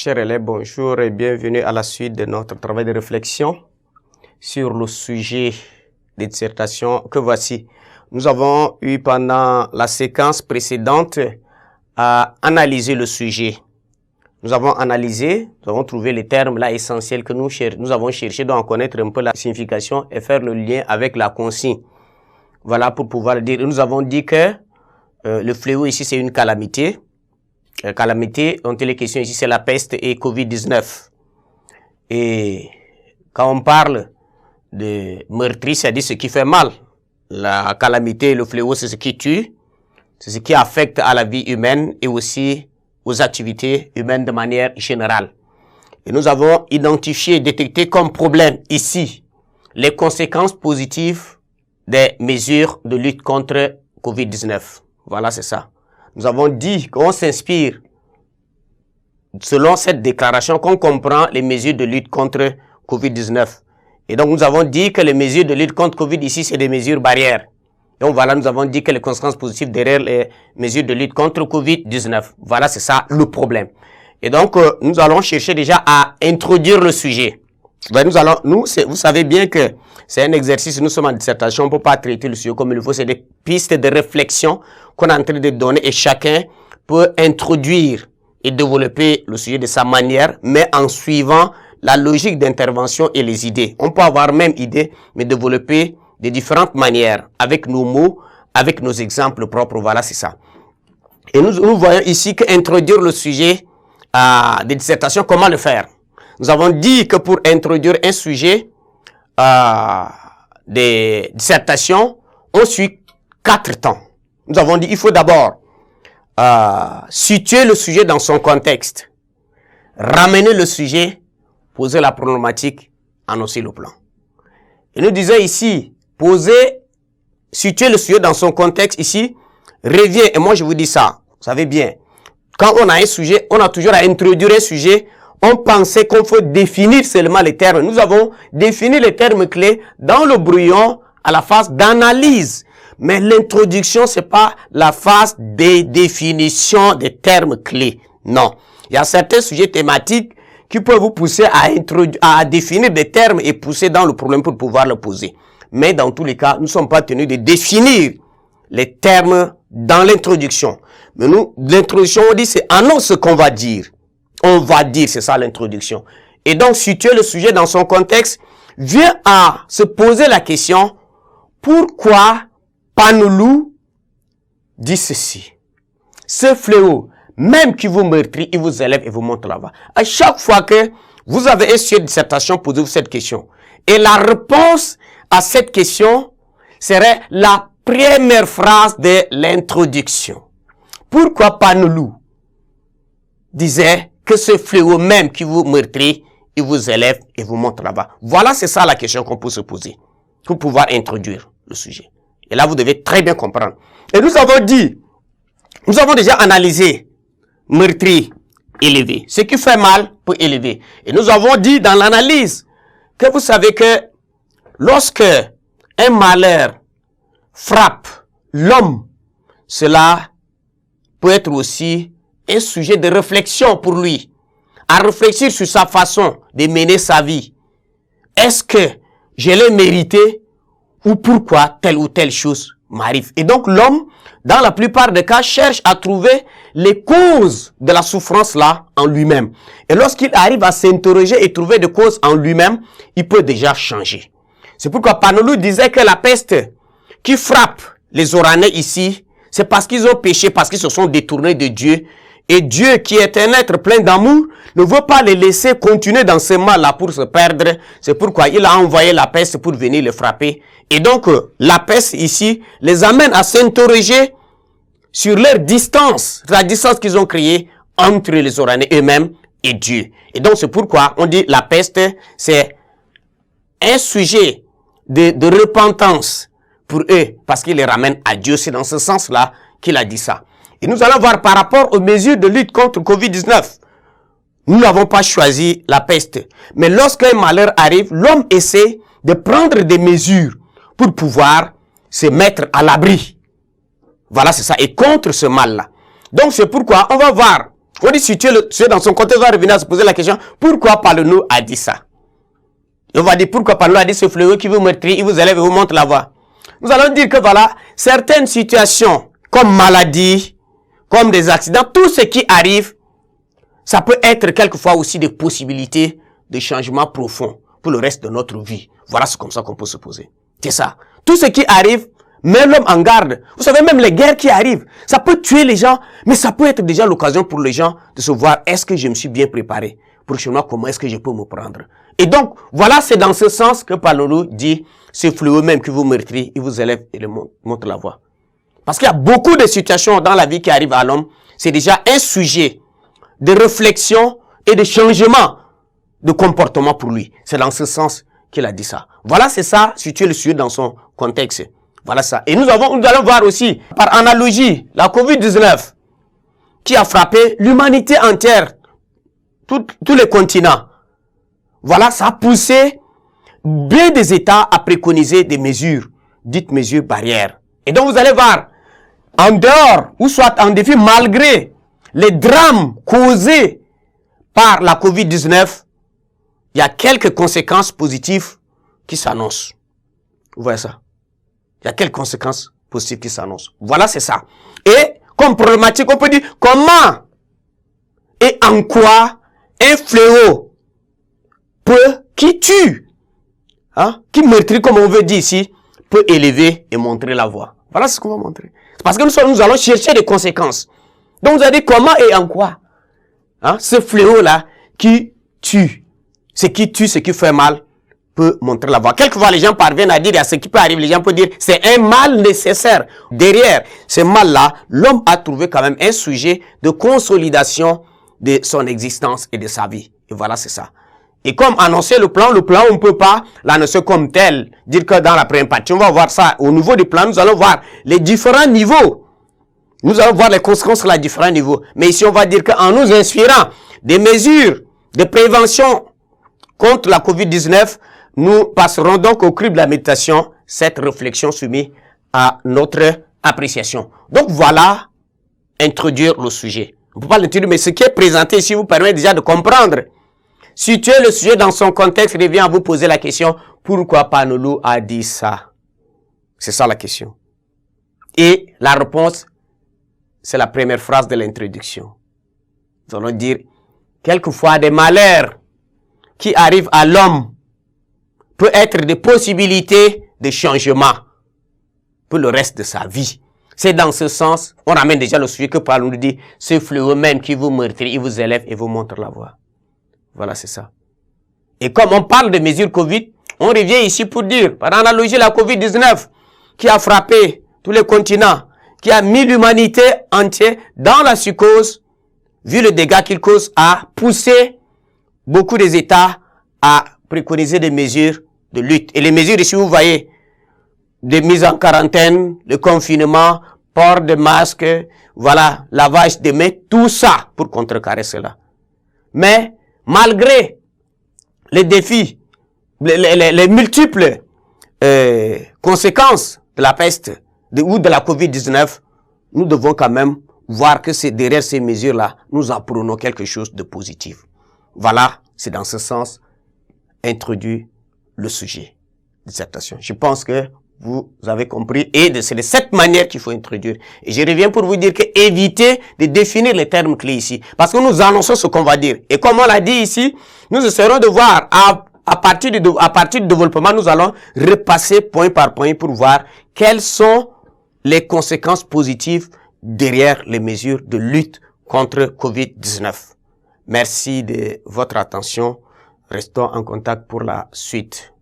Chers élèves, bonjour et bienvenue à la suite de notre travail de réflexion sur le sujet de dissertation que voici. Nous avons eu pendant la séquence précédente à analyser le sujet. Nous avons analysé, nous avons trouvé les termes là essentiels que nous avons cherché d'en connaître un peu la signification et faire le lien avec la consigne. Voilà pour pouvoir le dire. Nous avons dit que le fléau ici c'est une calamité. Calamité dont il est question ici c'est la peste et Covid-19. Et quand on parle de meurtrier, c'est-à-dire ce qui fait mal. La calamité, le fléau, c'est ce qui tue, c'est ce qui affecte à la vie humaine et aussi aux activités humaines de manière générale. Et nous avons identifié et détecté comme problème ici les conséquences positives des mesures de lutte contre Covid-19. Voilà, c'est ça. Nous avons dit qu'on s'inspire, selon cette déclaration, qu'on comprend les mesures de lutte contre Covid-19. Et donc, nous avons dit que les mesures de lutte contre Covid ici, c'est des mesures barrières. Donc, voilà, nous avons dit que les conséquences positives derrière les mesures de lutte contre Covid-19. Voilà, c'est ça le problème. Et donc, nous allons chercher déjà à introduire le sujet. Ben, vous savez bien que c'est un exercice, nous sommes en dissertation, on ne peut pas traiter le sujet comme il faut, c'est des pistes de réflexion qu'on est en train de donner et chacun peut introduire et développer le sujet de sa manière, mais en suivant la logique d'intervention et les idées. On peut avoir même idée, mais développer de différentes manières, avec nos mots, avec nos exemples propres, voilà, c'est ça. Et nous voyons ici qu'introduire le sujet de dissertation, comment le faire? Nous avons dit que pour introduire un sujet de dissertation, on suit 4 temps. Nous avons dit il faut d'abord situer le sujet dans son contexte, ramener le sujet, poser la problématique, annoncer le plan. Et nous disons ici, situer le sujet dans son contexte ici, revient, et moi je vous dis ça, vous savez bien, quand on a un sujet, on a toujours à introduire un sujet. On pensait qu'on faut définir seulement les termes. Nous avons défini les termes clés dans le brouillon à la phase d'analyse. Mais l'introduction, c'est pas la phase de définition des termes clés. Non. Il y a certains sujets thématiques qui peuvent vous pousser à définir des termes et pousser dans le problème pour pouvoir le poser. Mais dans tous les cas, nous ne sommes pas tenus de définir les termes dans l'introduction. Mais nous, l'introduction, on dit c'est annonce ce qu'on va dire. On va dire, c'est ça l'introduction. Et donc, situer le sujet dans son contexte vient à se poser la question, pourquoi Panolou dit ceci? Ce fléau, même qui vous meurtrit, il vous élève et vous monte là-bas. À chaque fois que vous avez un sujet de dissertation, posez-vous cette question. Et la réponse à cette question serait la première phrase de l'introduction. Pourquoi Panolou disait que ce fléau même qui vous meurtrit, il vous élève et vous monte là-bas. Voilà, c'est ça la question qu'on peut se poser pour pouvoir introduire le sujet. Et là, vous devez très bien comprendre. Et nous avons dit, nous avons déjà analysé meurtri, élevé. Ce qui fait mal peut élever. Et nous avons dit dans l'analyse que vous savez que lorsque un malheur frappe l'homme, cela peut être aussi un sujet de réflexion pour lui, à réfléchir sur sa façon de mener sa vie. Est-ce que je l'ai mérité ou pourquoi telle ou telle chose m'arrive? Et donc l'homme, dans la plupart des cas, cherche à trouver les causes de la souffrance là en lui-même. Et lorsqu'il arrive à s'interroger et trouver des causes en lui-même, il peut déjà changer. C'est pourquoi Panolou disait que la peste qui frappe les Oranais ici, c'est parce qu'ils ont péché, parce qu'ils se sont détournés de Dieu. Et Dieu, qui est un être plein d'amour, ne veut pas les laisser continuer dans ce mal-là pour se perdre. C'est pourquoi il a envoyé la peste pour venir les frapper. Et donc, la peste ici les amène à s'interroger sur leur distance, la distance qu'ils ont créée entre les Oranais eux-mêmes et Dieu. Et donc, c'est pourquoi on dit la peste, c'est un sujet de repentance pour eux, parce qu'il les ramène à Dieu. C'est dans ce sens-là qu'il a dit ça. Et nous allons voir par rapport aux mesures de lutte contre Covid-19. Nous n'avons pas choisi la peste. Mais lorsqu'un malheur arrive, l'homme essaie de prendre des mesures pour pouvoir se mettre à l'abri. Voilà, c'est ça. Et contre ce mal-là. Donc, c'est pourquoi on va voir On dit situer le sujet dans son contexte, on va revenir à se poser la question, pourquoi Palonu a dit ça? Et on va dire pourquoi Palonu a dit ce fléau qui vous meurtrit, il vous élève et vous montre la voie. Nous allons dire que voilà, certaines situations, comme maladie, comme des accidents, tout ce qui arrive, ça peut être quelquefois aussi des possibilités de changement profond pour le reste de notre vie. Voilà, c'est comme ça qu'on peut se poser. C'est ça. Tout ce qui arrive, met l'homme en garde. Vous savez, même les guerres qui arrivent, ça peut tuer les gens, mais ça peut être déjà l'occasion pour les gens de se voir, est-ce que je me suis bien préparé? Prochainement, comment est-ce que je peux me prendre? Et donc, voilà, c'est dans ce sens que Palonu dit, ce fléau même qui vous meurtrit, il vous élève et le montre la voie. Parce qu'il y a beaucoup de situations dans la vie qui arrivent à l'homme, c'est déjà un sujet de réflexion et de changement de comportement pour lui. C'est dans ce sens qu'il a dit ça. Voilà, c'est ça, situer le sujet dans son contexte. Voilà ça. Et nous allons voir aussi, par analogie, la COVID-19 qui a frappé l'humanité entière, tous les continents. Voilà, ça a poussé bien des États à préconiser des mesures, dites mesures barrières. Et donc vous allez voir, en dehors, ou soit en défi, malgré les drames causés par la COVID-19, il y a quelques conséquences positives qui s'annoncent. Vous voyez ça? Il y a quelques conséquences positives qui s'annoncent. Voilà, c'est ça. Et comme problématique, on peut dire comment et en quoi un fléau qui tue, qui meurtrit, comme on veut dire ici, peut élever et montrer la voie. Voilà ce qu'on va montrer. C'est parce que nous allons chercher des conséquences. Donc vous allez dire comment et en quoi ce fléau-là qui tue, ce qui tue, ce qui fait mal, peut montrer la voie. Quelquefois, les gens parviennent à dire, à ce qui peut arriver, les gens peuvent dire, c'est un mal nécessaire. Derrière ce mal-là, l'homme a trouvé quand même un sujet de consolidation de son existence et de sa vie. Et voilà, c'est ça. Et comme annoncer le plan, on ne peut pas l'annoncer comme tel. Dire que dans la première partie, on va voir ça. Au niveau du plan, nous allons voir les différents niveaux. Nous allons voir les conséquences sur les différents niveaux. Mais ici, on va dire qu'en nous inspirant des mesures de prévention contre la COVID-19, nous passerons donc au crible de la méditation cette réflexion soumise à notre appréciation. Donc voilà, introduire le sujet. On ne peut pas l'introduire, mais ce qui est présenté ici vous permet déjà de comprendre. Situer le sujet dans son contexte revient à vous poser la question, pourquoi Palonu a dit ça? C'est ça la question. Et la réponse, c'est la première phrase de l'introduction. Nous allons dire, quelquefois des malheurs qui arrivent à l'homme peut être des possibilités de changement pour le reste de sa vie. C'est dans ce sens, on ramène déjà le sujet que Palonu dit, ce fléau même qui vous meurtrit, il vous élève et vous montre la voie. Voilà, c'est ça. Et comme on parle de mesures Covid, on revient ici pour dire, par analogie, la Covid-19 qui a frappé tous les continents, qui a mis l'humanité entière dans la psychose, vu le dégât qu'il cause, a poussé beaucoup des États à préconiser des mesures de lutte. Et les mesures ici, vous voyez, des mises en quarantaine, le confinement, port de masque, voilà, lavage des mains, tout ça pour contrecarrer cela. Mais malgré les défis, les multiples conséquences de la peste ou de la COVID-19, nous devons quand même voir que c'est derrière ces mesures-là, nous apprenons quelque chose de positif. Voilà, c'est dans ce sens introduit le sujet de dissertation. Je pense que vous avez compris et c'est de cette manière qu'il faut introduire. Et je reviens pour vous dire que évitez de définir les termes clés ici. Parce que nous annonçons ce qu'on va dire. Et comme on l'a dit ici, nous essaierons de voir à partir du développement, nous allons repasser point par point pour voir quelles sont les conséquences positives derrière les mesures de lutte contre COVID-19. Merci de votre attention. Restons en contact pour la suite.